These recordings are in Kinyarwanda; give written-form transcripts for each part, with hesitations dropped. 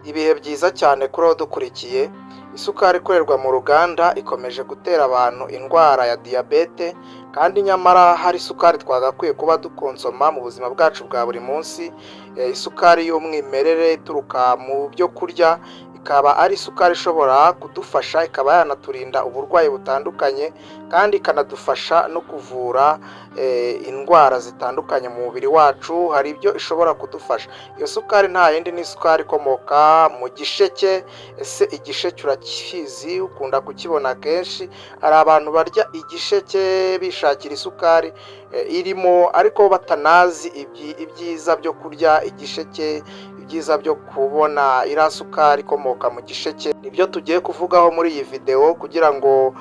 Ibihe byiza cyane kuri dukurikiye. Isukari ikorerwa mu ruganda ikomeje gutera abantu indwara ya diyabete, kandi nyamara hari isukari twagakwiye kuba dukonsoma mu buzima bwacu bwa buri munsi. Isukari y'umwimerere ituruka mu byo kurya, ikaba ari isukari ishobora kudufasha, ikaba yanaturinda uburwayi butandukanye, kandi ikanadufasha no kuvura indwara zitandukanye mu mubiri wacu. Hari ibyo ishobora kudufasha. Iyo sukari nta yindi ni isukari ikomoka mu gisheke. Ese igisheke urakizi? Ukunda kukibona kenshi. Hari abantu barya igisheke bishakira isukari irimo, ariko batanazi ibyiza byo kurya igisheke, ibyiza byo kubona iriya sukari ikomoka mu gisheke. Nibyo tugiye kuvugaho muri iyi video, kugira ngo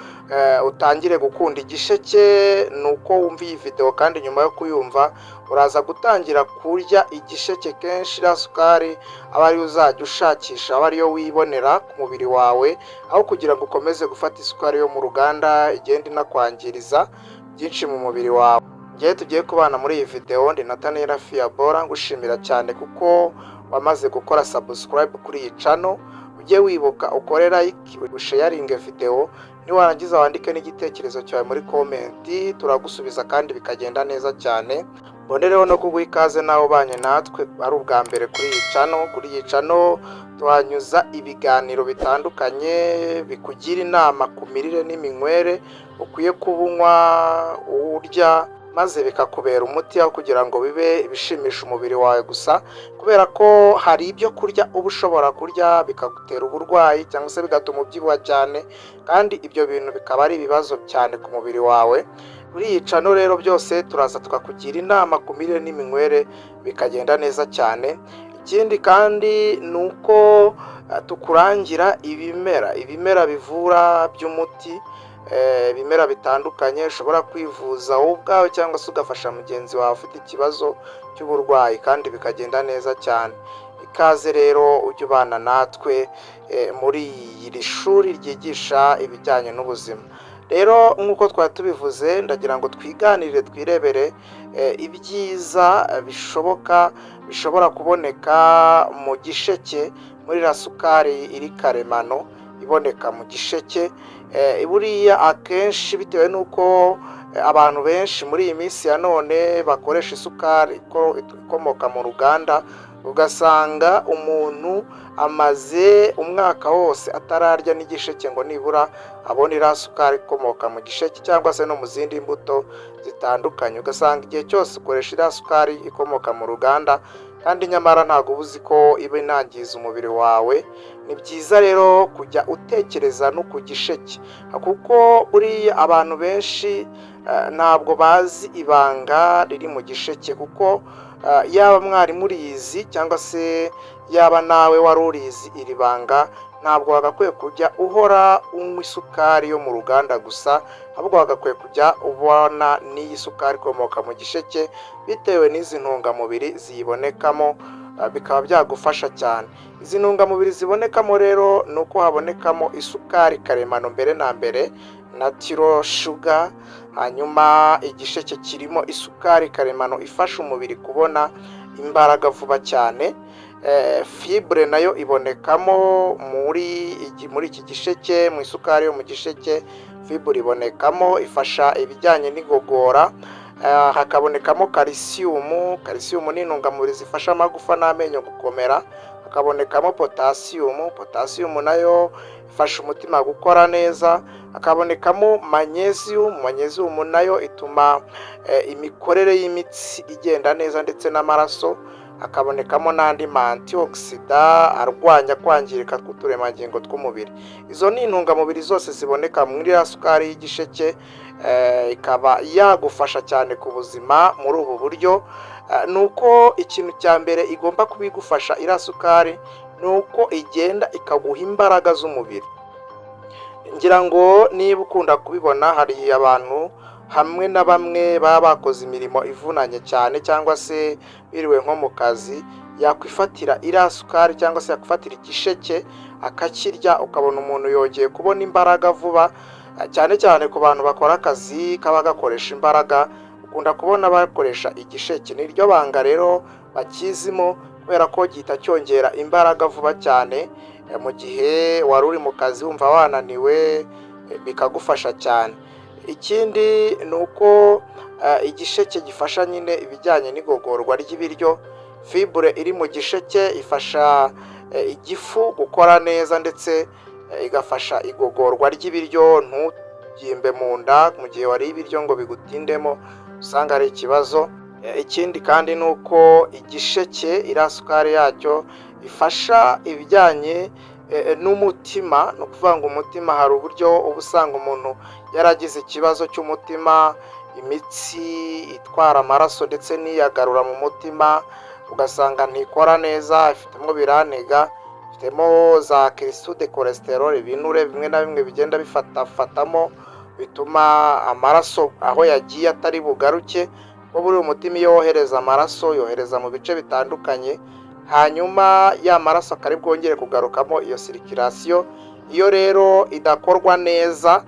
utangire gukunda igisheke. Nuko wumva iyi video, kandi nyuma yo kuyumva uraza gutangira kurya igisheke kenshi. Iriya sukari aba ariyo uzajya ushakisha, aba ariyo wibonera ku mubiri wawe, aho kugira ngo ukomeze gufata isukari yo mu ruganda igenda inakwangiriza byinshi mu mubiri wawe. Ngiye tugiye kubana muri iyi video, ndi Nathaniel Fiabora, ngushimira cyane kuko wamaze gukora subscribe kuri iyi channel. Ujye wibuka ukore like, usharinge video, niwarangiza wandike n'igitekerezo cyawe muri comment, turagusubiza kandi bikagenda neza cyane. Bonereho no kuguha ikaze nawe ubanye natwe ari ubwa mbere kuri iyi channel. Kuri iyi channel tuhanyuza ibiganiro bitandukanye bikugira inama ku mirire n'iminywere ukwiye kubunywa, urya, maze bikakubera umuti aho kugira ngo bibe ibishimisha umubiri wawe gusa. Kubera ko hari ibyo kurya uba ushobora kurya bikagutera uburwayi, cyangwa se bigatuma ubyibuha cyane, kandi ibyo bintu bikaba ari ibibazo cyane ku mubiri wawe. Kuri iyi channel rero byose turaza tukakugira inama ku mirire n'iminywere bikagenda neza cyane. Ikindi kandi nuko tukurangira ibimera bivura by'umuti, ibimera bitandukanye ushobora kwivuza wowe ubwawe, cyangwa se ugafasha mugenzi wawe ufite ikibazo cy'uburwayi, kandi bikagenda neza cyane. Ikaze rero ujye ubana natwe muri iri shuri ryigisha ibijyanye n'ubuzima. Rero nk'uko twari tubivuze, ndagira ngo twiganirire, twirebere ibyiza bishobora kuboneka mu gisheke, muri iriya sukari iri karemano iboneka mu gisheke. Buriya akenshi bitewe n'uko abantu benshi muri iyi minsi ya none bakoresha isukari ikomoka mu ruganda, ugasanga umuntu amaze umwaka wose atararya n'igisheke ngo nibura abone iriya sukari ikomoka mu gisheke, cyangwa se no mu zindi mbuto zitandukanye. Ugasanga igihe cyose ukoresha iriya sukari ikomoka mu ruganda, kandi nyamara ntabwo uba uzi ko iba inangiza umubiri wawe. Ni byiza rero kujya utekereza no ku gisheke, kuko buriya abantu benshi ntabwo bazi ibanga riri mu gisheke. Kuko yaba mwari murizi, cyangwa se yaba nawe wari urizi iri banga, ntabwo wagakwiye kujya uhora unywa isukari yo mu ruganda gusa, ahubwo wagakwiye kujya ubona n'iyi sukari ikomoka mu gisheke, bitewe n'izi ntungamubiri ziyibonekamo, bikaba byagufasha cyane. Izi ntungamubiri zibonekamo rero ni uko habonekamo isukari karemano mbere na mbere, natural sugar. Hanyuma igisheke kirimo isukari karemano ifasha umubiri kubona imbaraga vuba cyane. Fibre nayo ibonekamo muri iki gisheke, mu isukari yo mu gisheke. Fibre ibonekamo ifasha ibijyanye n'igogora. Hakabonekamo calcium. Calcium ni intungamubiri zifasha amagufa n'amenyo gukomera. Hakabonekamo potassium nayo ifasha umutima gukora neza. Hakabonekamo magnesium nayo ituma imikorere y'imitsi igenda neza ndetse n'amaraso. Hakabonekamo n'andi antioxidant arwanya kwangirika k'uturemangingo tw'umubiri. Izo ni intungamubiri zose ziboneka muri iriya sukari y'igisheke, ikaba yagufasha cyane ku buzima muri ubu buryo. Nuko ikintu cya mbere igomba kubigufasha iriya sukari, nuko igenda ikaguha imbaraga z'umubiri. Ngira ngo niba ukunda kubibona, hari abantu hamwe na bamwe baba bakoze imirimo ivunanye cyane, cyangwa se biriwe nko mu kazi, yakwifatira iriya sukari cyangwa se yakwifatira igisheke akakirya, ukabona umuntu yongeye kubona imbaraga vuba. Cyane cyane ku bantu bakora akazi kaba gakoresha imbaraga, ukunda kubona bakoresha igisheke. Niryo banga rero bakizimo, kubera ko gihita cyongera imbaraga vuba cyane, mu gihe wari uri mu kazi wumva wananiwe, bikagufasha cyane. Ikindi ni uko igisheke gifasha nyine ibijyanye n'igogorwa ry'ibiryo. Fibre iri mu gisheke ifasha igifu gukora neza, ndetse igafasha igogorwa ry'ibiryo, ntubyimbe mu nda mu gihe wariye ibiryo ngo bigutindemo usanga ari ikibazo. Ikindi kandi ni uko igisheke iriya sukari yacyo ifasha ibijyanye n'umutima. Ni ukuvuga ngo umutima hari uburyo uba usanga umuntu yaragize ikibazo cy'umutima, imitsi itwara amaraso ndetse n'iyagarura mu mutima ugasanga ntikora neza, ifitemo biranega, ifitemo za kirisito de cholesterol, ibinure bimwe na bimwe bigenda bifatamo bituma amaraso aho yagiye atari bugaruke. Kuko buri umutima iyo wohereza amaraso yohereza mu bice bitandukanye, hanyuma ya maraso akari bwongere kugarukamo iyo circulation. Iyo rero idakorwa neza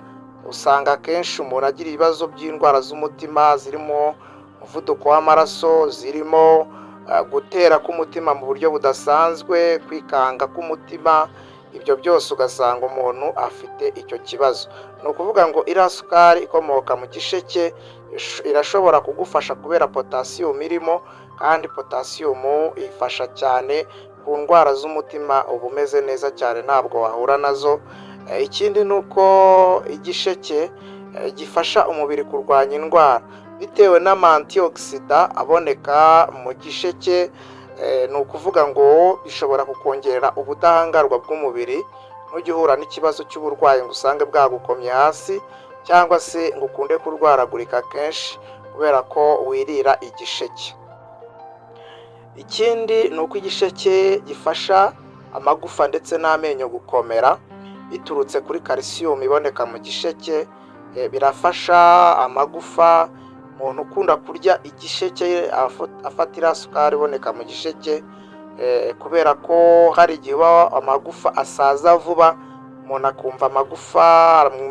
usanga akenshi umuntu agira ibibazo by'indwara z'umutima, zirimo umuvuduko w'amaraso, zirimo gutera k'umutima mu buryo budasanzwe, kwikanga k'umutima. Ibyo byose ugasanga umuntu afite icyo kibazo. Ni ukuvuga ngo iriya sukari ikomoka mu gisheke irashobora kugufasha kubera potasiyumu irimo, kandi potasiyumu ifasha cyane ku ndwara z'umutima, uba umeze neza cyane ntabwo wahura nazo. Ikindi ni uko igisheke gifasha umubiri kurwanya indwara bitewe n'amantioxida aboneka mu gisheke. Ni ukuvuga ngo bishobora kukongerera ubudahangarwa bw'umubiri, ntujye uhura n'ikibazo cy'uburwayi ngo usange bwagukomye hasi, cyangwa se ngo ukunde kurwaragurika kenshi kubera ko wirira igisheke. Ikindi ni uko igisheke gifasha amagufa ndetse n'amenyo gukomera biturutse kuri calcium iboneka mu gisheke. Birafasha amagufa. Umuntu ukunda kurya igisheke afatira sukari iboneka mu gisheke, kubera ko hari igihe amagufa asaza vuba, umuntu akumva mu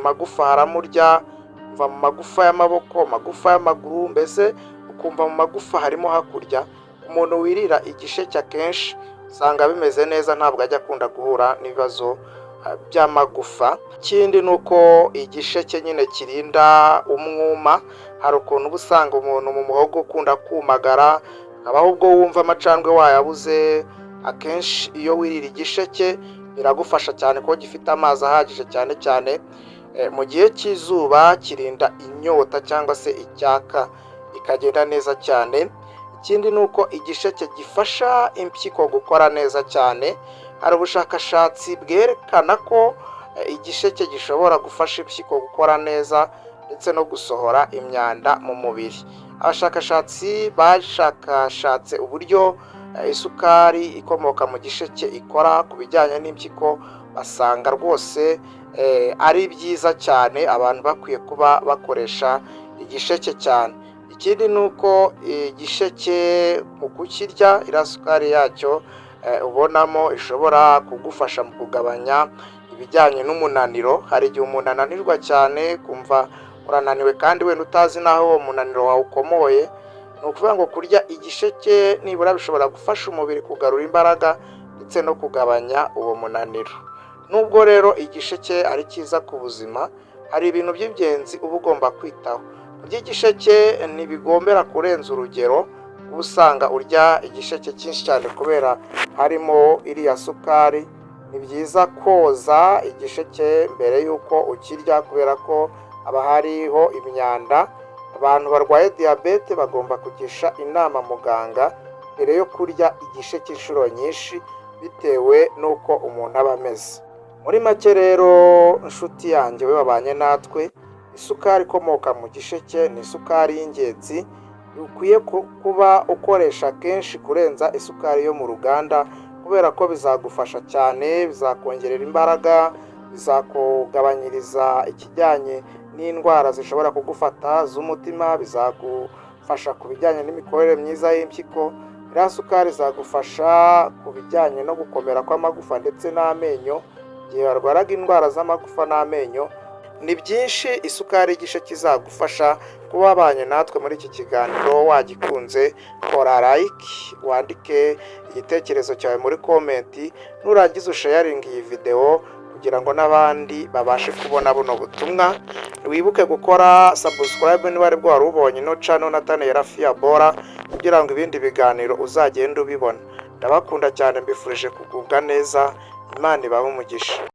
magufa haramurya, umva mu magufa y'amaboko, magufa y'amaguru, mbese ukumva mu magufa harimo hakurya. Umuntu wirira igisheke akenshi usanga bimeze neza, ntabwo ajya akunda guhura n'ibibazo by'amagufa. Ikindi ni uko igisheke nyine kirinda umwuma. Hari ukuntu uba usanga umuntu mu muhogo ukunda kumagara, habaho ubwo wumva amacandwe wayabuze. Akenshi iyo wirira igisheke biragufasha cyane kuko gifite amazi ahagije, cyane cyane mu gihe cy'izuba kirinda inyota cyangwa se icyaka, ikagenda neza cyane. Ikindi ni uko igisheke gifasha impyiko gukora neza cyane. Hari ubushakashatsi bwerekana ko igisheke gishobora gufasha impyiko gukora neza ndetse no gusohora imyanda mu mubiri. Abashakashatsi bashakashatse uburyo isukari ikomoka mu gisheke ikora ku bijyanye n'impyiko, basanga rwose ari byiza cyane, abantu bakwiye kuba bakoresha igisheke cyane. Ikindi ni uko igisheke mu kukirya iriya sukari yacyo ubonamo ishobora kugufasha mu kugabanya ibijyanye n'umunaniro. Hari igihe umuntu ananirwa cyane kumva urananiwe kandi wenda utazi n'aho uwo munaniro wawukomoye. Ni ukuvuga ngo kurya igisheke nibura bishobora gufasha umubiri kugarura imbaraga ndetse no kugabanya uwo munaniro. Nubwo rero igisheke ari cyiza ku buzima, hari ibintu by'ingenzi uba ugomba kwitaho. Kurya igisheke ntibigombera kurenza urugero. Uba usanga urya igisheke cyinshi cyane kubera harimo iriya sukari. Ni byiza koza igisheke mbere y'uko ukirya kubera ko haba hariho imyanda. Abantu barwaye diyabete bagomba kugisha inama muganga mbere yo kurya igisheke inshuro nyinshi bitewe n'uko umuntu aba ameze. Muri make rero inshuti yanjye we wabanye natwe, isukari ikomoka mu gisheke ni isukari y'ingenzi ukwiye kuba ukoresha kenshi kurenza isukari yo mu ruganda, kubera ko bizagufasha cyane, bizakongerera imbaraga, bizakugabanyiriza ikijyanye n'indwara zishobora kugufata z'umutima, bizagufasha ku bijyanye n'imikorere myiza y'impyiko. Iriya sukari izagufasha ku bijyanye no gukomera kw'amagufa ndetse n'amenyo, igihe warwaraga indwara z'amagufa n'amenyo. ni byinshi isukari y'igishe kizagufasha kuba wabanye natwe muri iki kiganiro. Wagikunze kora like, wandike igitekerezo cyawe muri komenti, nurangiza usharinga iyi video kugira ngo n'abandi babashe kubona buno butumwa. Wibuke gukora subscribe niba ari bwo wari ubonye ino channel Nathaniel Fiabora kugira ngo ibindi biganiro uzagenda ubibona. Ndabakunda cyane, mbifurije kugubwa neza, Imana ibahe umugisha.